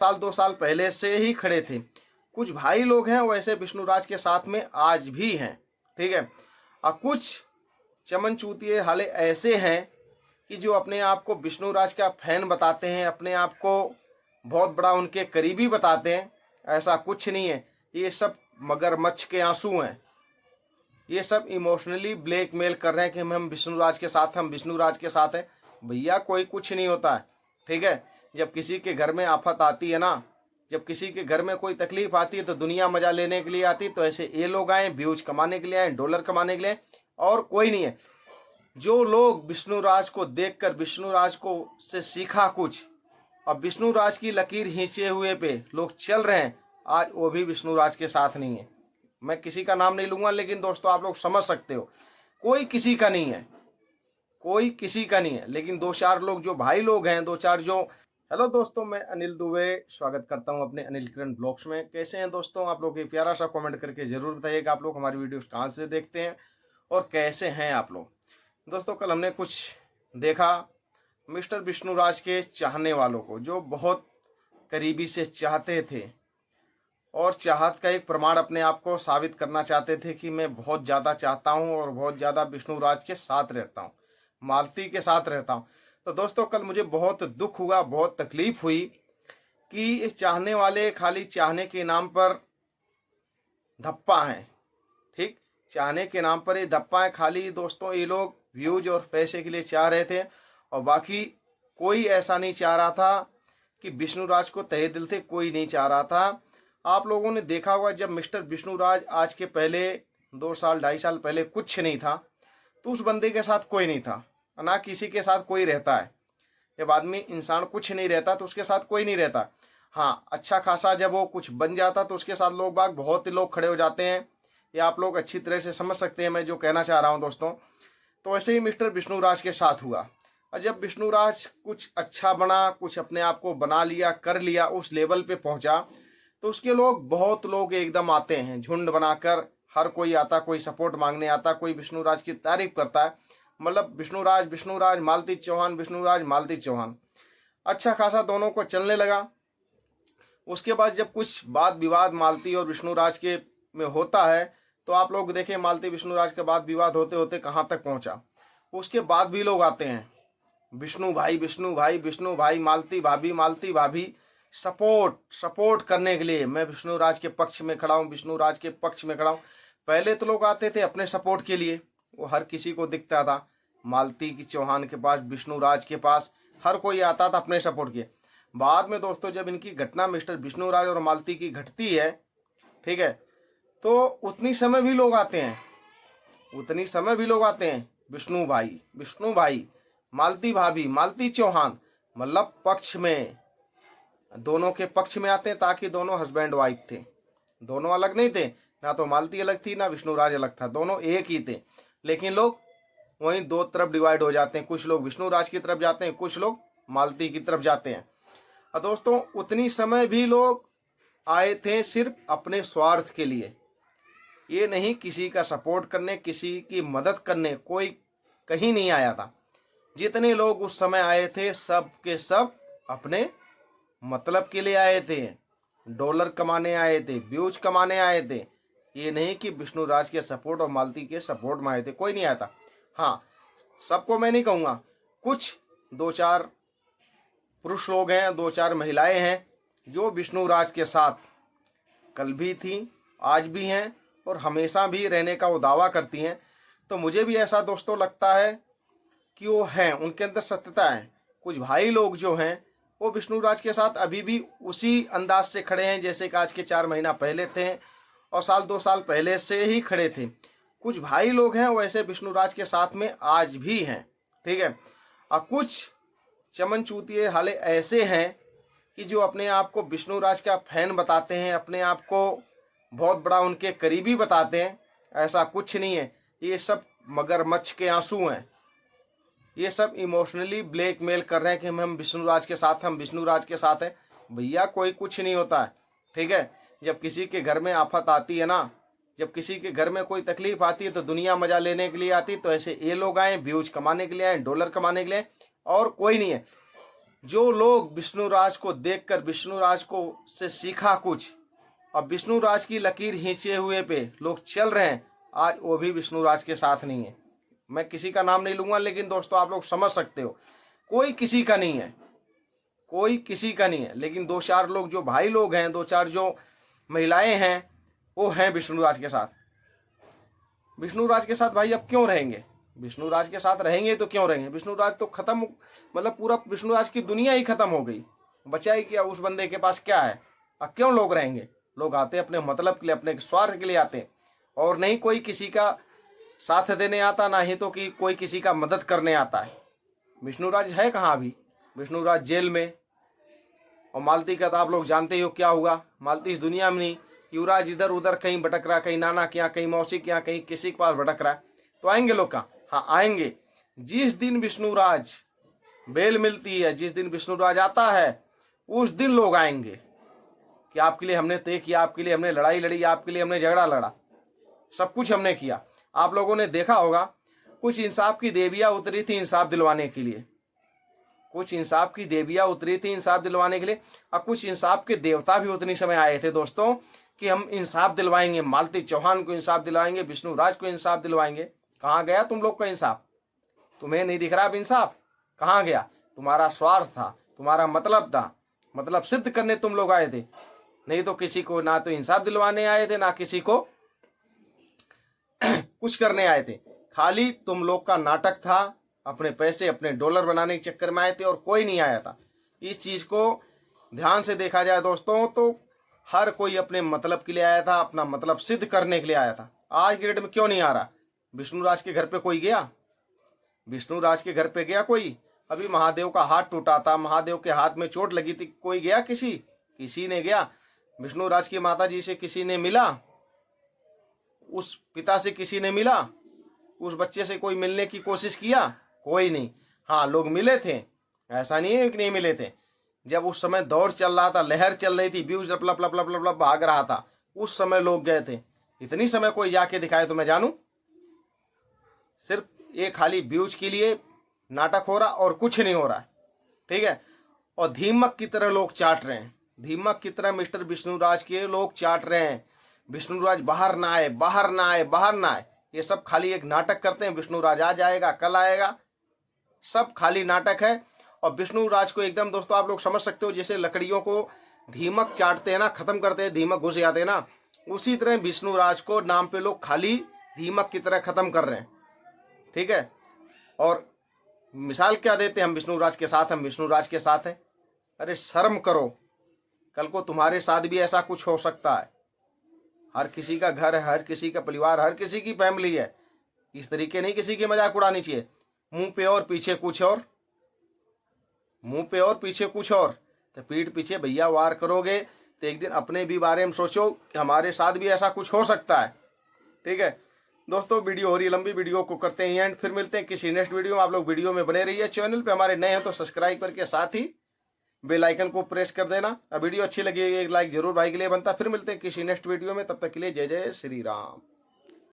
साल 2 साल पहले से ही खड़े थे। कुछ भाई लोग हैं वैसे विष्णुराज के साथ में आज भी हैं, ठीक है। और कुछ चमन चूतिए हाले ऐसे हैं कि जो अपने आप को विष्णुराज का फैन बताते हैं, अपने आप को बहुत बड़ा उनके करीबी बताते हैं। ऐसा कुछ नहीं है, ये सब मगरमच्छ के आंसू हैं। ये सब इमोशनली ब्लैकमेल कर रहे हैं कि हम विष्णुराज के साथ, हम विष्णुराज के साथ हैं। भैया कोई कुछ नहीं होता है, ठीक है। जब किसी के घर में आफत आती है ना, जब किसी के घर में कोई तकलीफ आती है तो दुनिया मजा लेने के लिए आती है। तो ऐसे ये लोग आए व्यूज कमाने के लिए, आए डॉलर कमाने के लिए, और कोई नहीं है। जो लोग विष्णुराज को देखकर विष्णुराज को से सीखा कुछ, अब विष्णुराज की लकीर खींचे हुए पे लोग चल रहे हैं, आज वो भी विष्णुराज के साथ नहीं है। मैं किसी का नाम नहीं लूंगा, लेकिन दोस्तों आप लोग समझ सकते हो, कोई किसी का नहीं है, कोई किसी का नहीं है। लेकिन 2-4 लोग जो भाई लोग हैं, 2-4 जो। हेलो दोस्तों, मैं अनिल दुबे स्वागत करता हूं अपने अनिल किरण ब्लॉग्स में। कैसे हैं दोस्तों आप लोग? एक प्यारा सा कमेंट करके जरूर बताइएगा आप लोग हमारी वीडियोस कहाँ से देखते हैं और कैसे हैं आप लोग। दोस्तों कल हमने कुछ देखा मिस्टर विष्णुराज के चाहने वालों को, जो बहुत करीबी से चाहते थे और चाहत का एक प्रमाण अपने आप को साबित करना चाहते थे कि मैं बहुत ज़्यादा चाहता हूं और बहुत ज़्यादा विष्णुराज के साथ रहता हूं, मालती के साथ रहता हूं। तो दोस्तों कल मुझे बहुत दुख हुआ, बहुत तकलीफ हुई कि इस चाहने वाले खाली चाहने के नाम पर धप्पा हैं, ठीक। चाहने के नाम पर ये धप्पा है खाली। दोस्तों ये लोग व्यूज और पैसे के लिए चाह रहे थे, और बाकी कोई ऐसा नहीं चाह रहा था कि विष्णुराज को तहे दिल से कोई नहीं चाह रहा था। आप लोगों ने देखा होगा जब मिस्टर विष्णुराज आज के पहले 2 साल 2.5 साल पहले कुछ नहीं था, तो उस बंदे के साथ कोई नहीं था, ना किसी के साथ कोई रहता है। जब आदमी इंसान कुछ नहीं रहता तो उसके साथ कोई नहीं रहता। हाँ, अच्छा खासा जब वो कुछ बन जाता तो उसके साथ लोग बाग बहुत ही लोग खड़े हो जाते हैं। ये आप लोग अच्छी तरह से समझ सकते हैं मैं जो कहना चाह रहा हूँ दोस्तों। तो ऐसे ही मिस्टर विष्णुराज के साथ हुआ, और जब विष्णुराज कुछ अच्छा बना, कुछ अपने आप को बना लिया, कर लिया, उस लेवल पे पहुंचा, तो उसके लोग बहुत लोग एकदम आते हैं झुंड बनाकर। हर कोई आता, कोई सपोर्ट मांगने आता, कोई विष्णुराज की तारीफ करता है। मतलब विष्णुराज विष्णुराज मालती चौहान, विष्णुराज मालती चौहान, अच्छा खासा दोनों को चलने लगा। उसके बाद जब कुछ वाद विवाद मालती और विष्णुराज के में होता है, तो आप लोग देखें मालती विष्णुराज के बाद विवाद होते होते कहाँ तक पहुंचा। उसके बाद भी लोग आते हैं, विष्णु भाई विष्णु भाई विष्णु भाई, मालती भाभी मालती भाभी, सपोर्ट करने के लिए। मैं विष्णुराज के पक्ष में खड़ा हूँ, विष्णुराज के पक्ष में खड़ा हूँ। पहले तो लोग आते थे अपने सपोर्ट के लिए, वो हर किसी को दिखता था, मालती की चौहान के पास, विष्णुराज के पास, हर कोई आता था अपने सपोर्ट के। बाद में दोस्तों जब इनकी घटना मिस्टर विष्णुराज और मालती की घटती है, ठीक है, तो उतनी समय भी लोग आते हैं, उतनी समय भी लोग आते हैं, विष्णु भाई मालती भाभी मालती चौहान, मतलब पक्ष में, दोनों के पक्ष में आते हैं, ताकि दोनों हस्बैंड वाइफ थे, दोनों अलग नहीं थे, ना तो मालती अलग थी ना विष्णुराज अलग था, दोनों एक ही थे। लेकिन लोग वहीं 2 तरफ डिवाइड हो जाते हैं, कुछ लोग विष्णुराज की तरफ जाते हैं, कुछ लोग मालती की तरफ जाते हैं। और दोस्तों उतनी समय भी लोग आए थे सिर्फ अपने स्वार्थ के लिए, ये नहीं किसी का सपोर्ट करने, किसी की मदद करने कोई कहीं नहीं आया था। जितने लोग उस समय आए थे सब के सब अपने मतलब के लिए आए थे, डॉलर कमाने आए थे, व्यूज कमाने आए थे। ये नहीं कि विष्णुराज के सपोर्ट और मालती के सपोर्ट में आए थे, कोई नहीं आया था। हाँ, सबको मैं नहीं कहूँगा, कुछ 2-4 पुरुष लोग हैं, 2-4 महिलाएं हैं जो विष्णुराज के साथ कल भी थी, आज भी हैं और हमेशा भी रहने का वो दावा करती हैं। तो मुझे भी ऐसा दोस्तों लगता है कि वो हैं, उनके अंदर सत्यता है। कुछ भाई लोग जो हैं वो विष्णुराज के साथ अभी भी उसी अंदाज से खड़े हैं जैसे कि आज के 4 महीना पहले थे और 2 साल पहले से ही खड़े थे। कुछ भाई लोग हैं वैसे विष्णुराज के साथ में आज भी हैं, ठीक है। और कुछ चमन चूतिए हाले ऐसे हैं कि जो अपने आप को विष्णुराज का फैन बताते हैं, अपने आप को बहुत बड़ा उनके करीबी बताते हैं। ऐसा कुछ नहीं है, ये सब मगरमच्छ के आंसू हैं। ये सब इमोशनली ब्लैकमेल कर रहे हैं कि हम विष्णुराज के साथ, हम विष्णुराज के साथ हैं। भैया कोई कुछ नहीं होता है, ठीक है। जब किसी के घर में आफत आती है ना, जब किसी के घर में कोई तकलीफ आती है तो दुनिया मजा लेने के लिए आती है। तो ऐसे ये लोग आए व्यूज कमाने के लिए, आए डॉलर कमाने के लिए, और कोई नहीं है। जो लोग विष्णुराज को देखकर विष्णुराज को से सीखा कुछ, अब विष्णुराज की लकीर खींचे हुए पे लोग चल रहे हैं, आज वो भी विष्णुराज के साथ नहीं है। मैं किसी का नाम नहीं लूंगा, लेकिन दोस्तों आप लोग समझ सकते हो, कोई किसी का नहीं है, कोई किसी का नहीं है। लेकिन दो चार लोग जो भाई लोग हैं, दो चार जो महिलाएं हैं, वो हैं विष्णुराज के साथ। विष्णुराज के साथ भाई अब क्यों रहेंगे? विष्णुराज के साथ रहेंगे तो क्यों रहेंगे? विष्णुराज तो खत्म, मतलब पूरा विष्णुराज की दुनिया ही खत्म हो गई, बचा ही क्या? उस बंदे के पास क्या है? अब क्यों लोग रहेंगे? लोग आते हैं अपने मतलब के लिए, अपने स्वार्थ के लिए आते हैं, और नहीं कोई किसी का साथ देने आता, ना ही तो कि कोई किसी का मदद करने आता है। विष्णुराज है कहाँ अभी? विष्णुराज जेल में। और मालती का तो आप लोग जानते ही हो क्या हुआ। मालती इस दुनिया में नहीं, युवराज इधर उधर कहीं भटक रहा, कहीं नाना के यहाँ, कहीं मौसी के यहाँ, कहीं किसी के पास भटक रहा है। तो आएंगे लोग कहाँ? हाँ आएंगे। जिस दिन विष्णुराज बेल मिलती है, जिस दिन विष्णुराज आता है, उस दिन लोग आएंगे कि आपके लिए हमने तय किया, आपके लिए हमने लड़ाई लड़ी, आपके लिए हमने झगड़ा लड़ा, सब कुछ हमने किया। आप लोगों ने देखा होगा कुछ इंसाफ की देवियां उतरी थी इंसाफ दिलवाने के लिए, कुछ इंसाफ की देवियां उतरी थी इंसाफ दिलवाने के लिए, और कुछ इंसाफ के देवता भी उतनी समय आए थे दोस्तों कि हम इंसाफ दिलवाएंगे, मालती चौहान को इंसाफ दिलवाएंगे, विष्णुराज को इंसाफ दिलवाएंगे। कहाँ गया तुम लोग का इंसाफ? तुम्हें नहीं दिख रहा अब इंसाफ? कहाँ गया? तुम्हारा स्वार्थ था, तुम्हारा मतलब था, मतलब सिद्ध करने तुम लोग आए थे, नहीं तो किसी को ना तो इंसाफ दिलवाने आए थे, ना किसी को कुछ करने आए थे। खाली तुम लोग का नाटक था, अपने पैसे अपने डॉलर बनाने के चक्कर में आए थे, और कोई नहीं आया था। इस चीज को ध्यान से देखा जाए दोस्तों तो हर कोई अपने मतलब के लिए आया था, अपना मतलब सिद्ध करने के लिए आया था। आज की डेट में क्यों नहीं आ रहा? विष्णुराज के घर पे कोई गया? विष्णुराज के घर पे गया कोई? अभी महादेव का हाथ टूटा था, महादेव के हाथ में चोट लगी थी, कोई गया? किसी ने गया? विष्णुराज की माता जी से किसी ने मिला? उस पिता से किसी ने मिला? उस बच्चे से कोई मिलने की कोशिश किया? कोई नहीं। हाँ लोग मिले थे, ऐसा नहीं है कि नहीं मिले थे। जब उस समय दौड़ चल रहा था, लहर चल रही थी, व्यूज लप लप लप लप लप लप भाग रहा था, उस समय लोग गए थे। इतनी समय कोई जाके दिखाए तो मैं जानूं। सिर्फ ये खाली व्यूज के लिए नाटक हो रहा और कुछ नहीं हो रहा है, ठीक है। और दीमक की तरह लोग चाट रहे हैं, दीमक की तरह मिस्टर विष्णुराज के लोग चाट रहे हैं। विष्णुराज बाहर ना आए, बाहर ना आए, बाहर ना आए, ये सब खाली एक नाटक करते हैं। विष्णुराज आज आएगा, कल आएगा, सब खाली नाटक है। और विष्णुराज को एकदम दोस्तों आप लोग समझ सकते हो, जैसे लकड़ियों को दीमक चाटते हैं ना, खत्म करते हैं, दीमक घुस जाते हैं ना, उसी तरह विष्णुराज को नाम पे लोग खाली दीमक की तरह खत्म कर रहे हैं, ठीक है। और मिसाल क्या देते हैं? हम विष्णुराज के साथ, हम विष्णुराज के साथ हैं। अरे शर्म करो, कल को तुम्हारे साथ भी ऐसा कुछ हो सकता है। हर किसी का घर है, हर किसी का परिवार, हर किसी की फैमिली है। इस तरीके नहीं किसी की मजाक उड़ानी चाहिए। मुंह पे और पीछे कुछ और, मुंह पे और पीछे कुछ और, तो पीठ पीछे भैया वार करोगे तो एक दिन अपने भी बारे में सोचो कि हमारे साथ भी ऐसा कुछ हो सकता है, ठीक है। दोस्तों वीडियो हो रही है लंबी, वीडियो को करते हैं एंड, फिर मिलते हैं किसी नेक्स्ट वीडियो में। आप लोग वीडियो में बने रहिए। चैनल पे हमारे नए हैं तो सब्सक्राइब करके साथ ही बेल आइकन को प्रेस कर देना। वीडियो अच्छी लगी एक लाइक जरूर भाई के लिए बनता। फिर मिलते हैं किसी नेक्स्ट वीडियो में, तब तक के लिए जय जय श्री राम।